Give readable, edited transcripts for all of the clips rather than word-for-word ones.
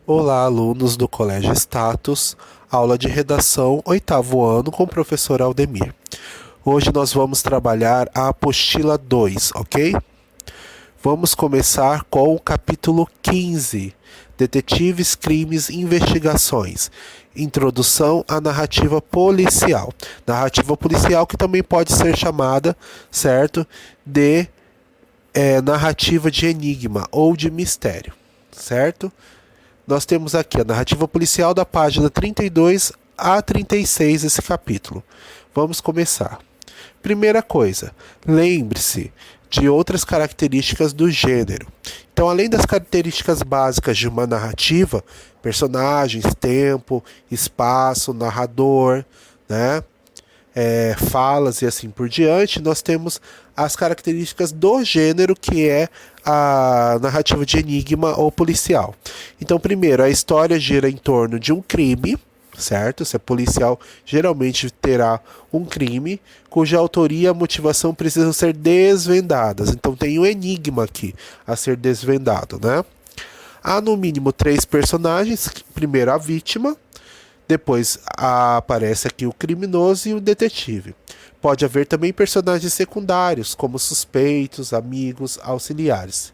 Olá, alunos do Colégio Status, aula de redação, oitavo ano, com o professor Aldemir. Hoje nós vamos trabalhar a apostila 2, ok? Vamos começar com o capítulo 15, Detetives, Crimes e Investigações. Introdução à narrativa policial. Narrativa policial que também pode ser chamada, certo, de narrativa de enigma ou de mistério, certo? Nós temos aqui a narrativa policial da página 32 a 36 desse capítulo. Vamos começar. Primeira coisa, lembre-se de outras características do gênero. Então, além das características básicas de uma narrativa, personagens, tempo, espaço, narrador, né? Falas e assim por diante, nós temos as características do gênero, que é a narrativa de enigma ou policial. Então, primeiro, a história gira em torno de um crime, certo? Se é policial, geralmente terá um crime cuja autoria e a motivação precisam ser desvendadas. Então, tem um enigma aqui a ser desvendado, né? Há no mínimo 3 personagens. Primeiro, a vítima. Depois aparece aqui o criminoso e o detetive. Pode haver também personagens secundários, como suspeitos, amigos, auxiliares.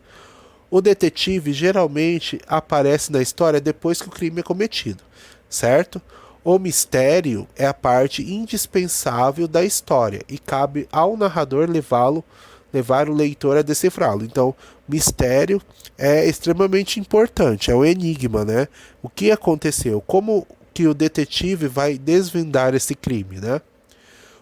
O detetive geralmente aparece na história depois que o crime é cometido, certo? O mistério é a parte indispensável da história e cabe ao narrador levar o leitor a decifrá-lo. Então, mistério é extremamente importante, é um enigma, né? O que aconteceu? Como que o detetive vai desvendar esse crime, né?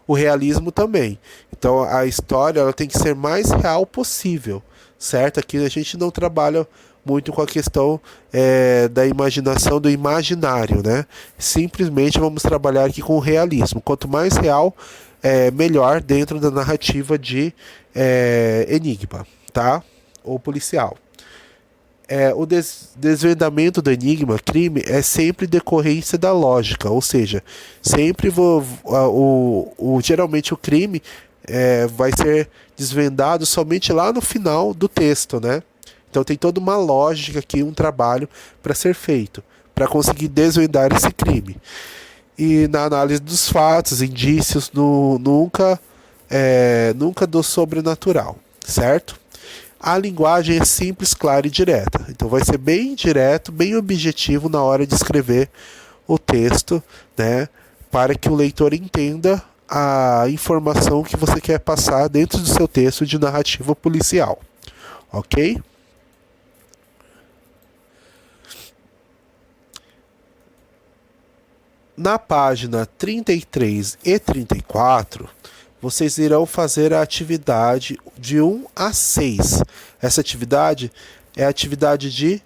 O realismo também. Então a história ela tem que ser mais real possível, certo? Aqui a gente não trabalha muito com a questão da imaginação, do imaginário, né? Simplesmente vamos trabalhar aqui com o realismo. Quanto mais real, melhor dentro da narrativa de enigma, tá? Ou policial. O desvendamento do enigma, crime, é sempre decorrência da lógica, ou seja, sempre geralmente o crime vai ser desvendado somente lá no final do texto, né? Então tem toda uma lógica aqui, um trabalho para ser feito, para conseguir desvendar esse crime. E na análise dos fatos, indícios, nunca do sobrenatural, certo? A linguagem é simples, clara e direta. Então vai ser bem direto, bem objetivo na hora de escrever o texto, né, para que o leitor entenda a informação que você quer passar dentro do seu texto de narrativa policial. Ok? Na página 33 e 34, vocês irão fazer a atividade de 1 a 6. Essa atividade é a atividade de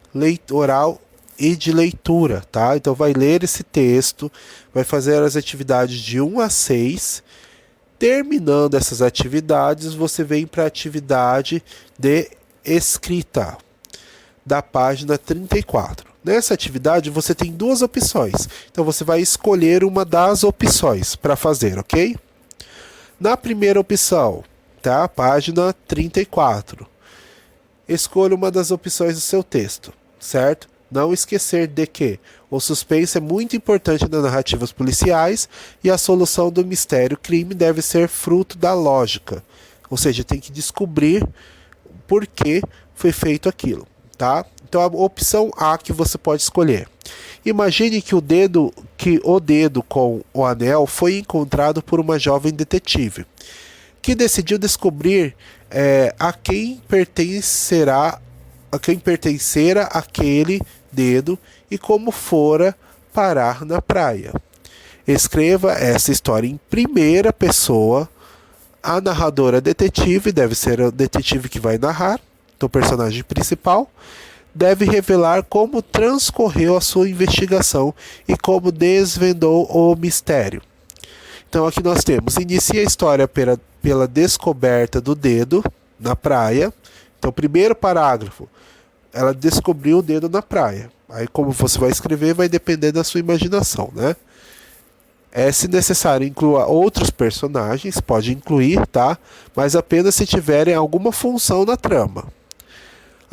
oral e de leitura, tá? Então vai ler esse texto, vai fazer as atividades de 1 a 6. Terminando essas atividades, você vem para a atividade de escrita, da página 34. Nessa atividade você tem 2 opções. Então você vai escolher uma das opções para fazer, ok? Na primeira opção, tá? Página 34. Escolha uma das opções do seu texto, certo? Não esquecer de que o suspense é muito importante nas narrativas policiais e a solução do mistério-crime deve ser fruto da lógica. Ou seja, tem que descobrir por que foi feito aquilo, tá? Então a opção A que você pode escolher. Imagine que o dedo com o anel foi encontrado por uma jovem detetive, que decidiu descobrir a quem pertencera aquele dedo e como fora parar na praia. Escreva essa história em primeira pessoa. A narradora detetive deve ser o detetive que vai narrar, então o personagem principal deve revelar como transcorreu a sua investigação e como desvendou o mistério. Então aqui nós temos, inicia a história pela descoberta do dedo na praia. Então primeiro parágrafo, ela descobriu o dedo na praia. Aí como você vai escrever vai depender da sua imaginação, né? Se necessário, inclua outros personagens, pode incluir, tá? Mas apenas se tiverem alguma função na trama.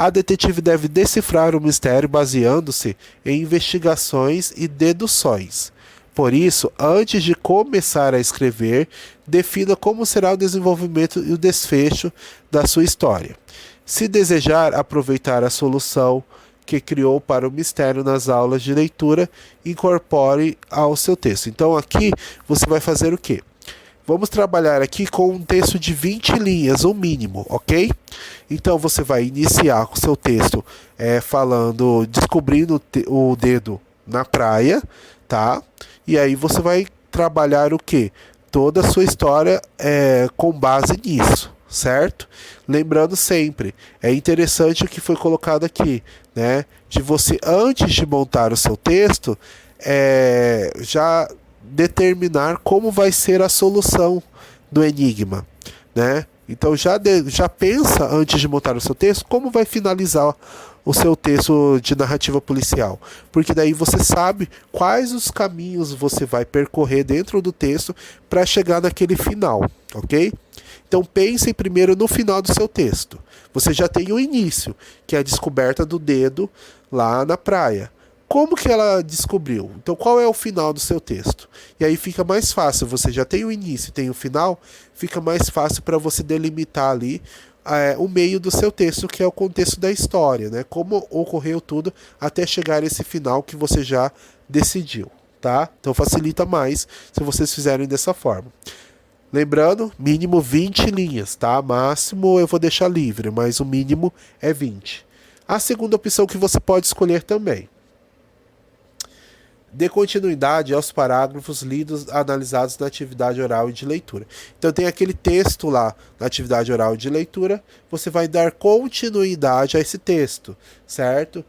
A detetive deve decifrar o mistério baseando-se em investigações e deduções. Por isso, antes de começar a escrever, defina como será o desenvolvimento e o desfecho da sua história. Se desejar aproveitar a solução que criou para o mistério nas aulas de leitura, incorpore ao seu texto. Então aqui você vai fazer o quê? Vamos trabalhar aqui com um texto de 20 linhas, o mínimo, ok? Então você vai iniciar com o seu texto falando, descobrindo o dedo na praia, tá? E aí você vai trabalhar o quê? Toda a sua história com base nisso, certo? Lembrando sempre, é interessante o que foi colocado aqui, né? De você, antes de montar o seu texto, já determinar como vai ser a solução do enigma, né? Então já pensa antes de montar o seu texto como vai finalizar o seu texto de narrativa policial, porque daí você sabe quais os caminhos você vai percorrer dentro do texto para chegar naquele final, ok? Então pense primeiro no final do seu texto. Você já tem o início, que é a descoberta do dedo lá na praia. Como que ela descobriu? Então, qual é o final do seu texto? E aí fica mais fácil. Você já tem o início, tem o final, fica mais fácil para você delimitar ali o meio do seu texto, que é o contexto da história, né? Como ocorreu tudo até chegar a esse final que você já decidiu, tá? Então, facilita mais se vocês fizerem dessa forma. Lembrando, mínimo 20 linhas, tá? Máximo eu vou deixar livre, mas o mínimo é 20. A segunda opção que você pode escolher também: dê continuidade aos parágrafos lidos, analisados na atividade oral e de leitura. Então tem aquele texto lá na atividade oral e de leitura, você vai dar continuidade a esse texto, certo?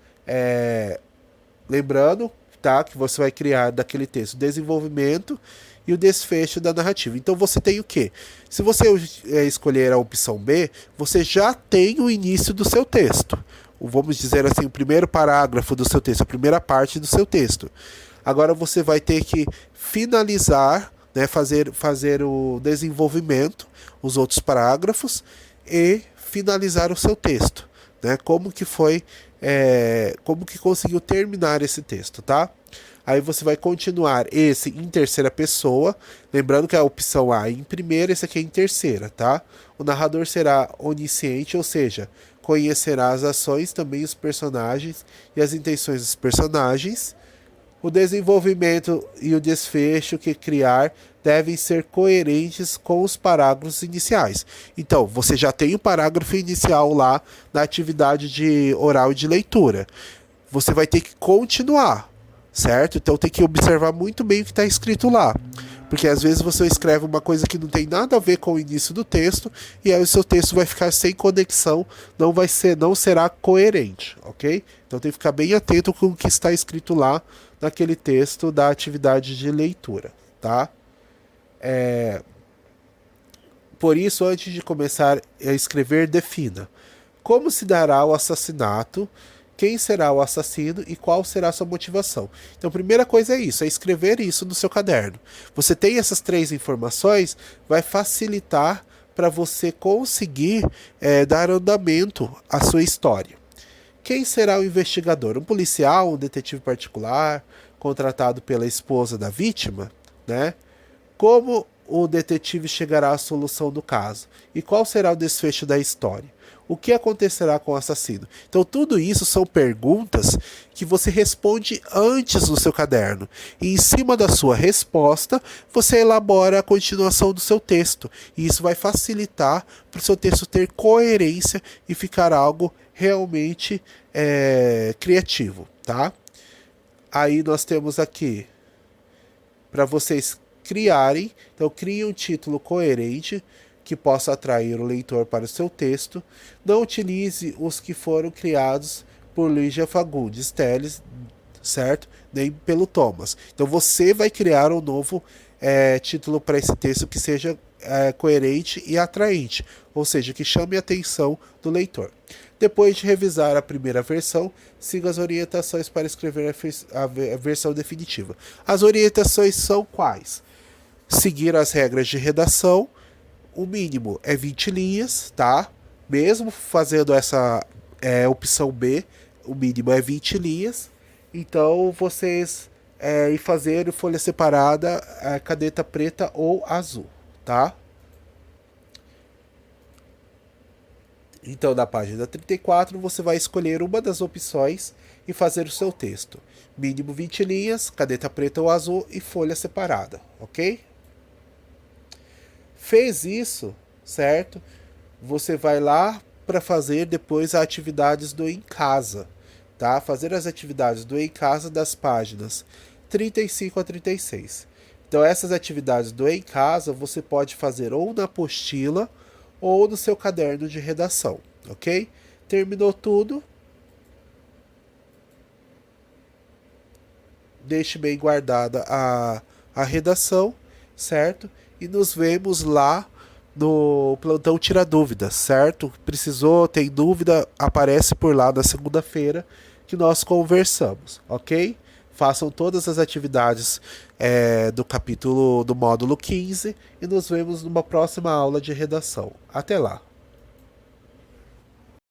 Lembrando, tá, que você vai criar daquele texto o desenvolvimento e o desfecho da narrativa. Então você tem o quê? Se você escolher a opção B, você já tem o início do seu texto. Vamos dizer assim, o primeiro parágrafo do seu texto, a primeira parte do seu texto. Agora você vai ter que finalizar, né, fazer o desenvolvimento, os outros parágrafos, e finalizar o seu texto, né? Como que conseguiu terminar esse texto, tá? Aí você vai continuar esse em terceira pessoa, lembrando que a opção A é em primeira, esse aqui é em terceira, tá? O narrador será onisciente, ou seja, conhecerá as ações, também os personagens e as intenções dos personagens. O desenvolvimento e o desfecho que criar devem ser coerentes com os parágrafos iniciais. Então, você já tem o parágrafo inicial lá na atividade de oral e de leitura. Você vai ter que continuar, certo? Então tem que observar muito bem o que está escrito lá. Porque às vezes você escreve uma coisa que não tem nada a ver com o início do texto, e aí o seu texto vai ficar sem conexão, não será coerente, ok? Então tem que ficar bem atento com o que está escrito lá naquele texto da atividade de leitura, tá? Por isso, antes de começar a escrever, defina como se dará o assassinato, quem será o assassino e qual será a sua motivação. Então, a primeira coisa é isso, é escrever isso no seu caderno. Você tem essas 3 informações, vai facilitar para você conseguir dar andamento à sua história. Quem será o investigador? Um policial, um detetive particular, contratado pela esposa da vítima, né? Como o detetive chegará à solução do caso? E qual será o desfecho da história? O que acontecerá com o assassino? Então, tudo isso são perguntas que você responde antes no seu caderno. E em cima da sua resposta, você elabora a continuação do seu texto. E isso vai facilitar para o seu texto ter coerência e ficar algo realmente criativo, tá? Aí nós temos aqui, para vocês criarem, então crie um título coerente que possa atrair o leitor para o seu texto. Não utilize os que foram criados por Lígia Fagundes Telles, certo? Nem pelo Thomas. Então você vai criar um novo título para esse texto que seja coerente e atraente, ou seja, que chame a atenção do leitor. Depois de revisar a primeira versão, siga as orientações para escrever a versão definitiva. As orientações são quais? Seguir as regras de redação. O mínimo é 20 linhas, tá? Mesmo fazendo opção B, o mínimo é 20 linhas. Então vocês ir fazer folha separada, caneta preta ou azul, tá? Então, na página 34, você vai escolher uma das opções e fazer o seu texto. Mínimo 20 linhas, caneta preta ou azul e folha separada, ok? Fez isso, certo? Você vai lá para fazer depois as atividades do em casa, tá? Fazer as atividades do em casa das páginas 35 a 36. Então, essas atividades do em casa você pode fazer ou na apostila ou no seu caderno de redação, ok? Terminou tudo, deixe bem guardada a redação, certo? E nos vemos lá no plantão Tira Dúvidas, certo? Precisou, tem dúvida, aparece por lá na segunda-feira que nós conversamos, ok? Façam todas as atividades do capítulo do módulo 15 e nos vemos numa próxima aula de redação. Até lá!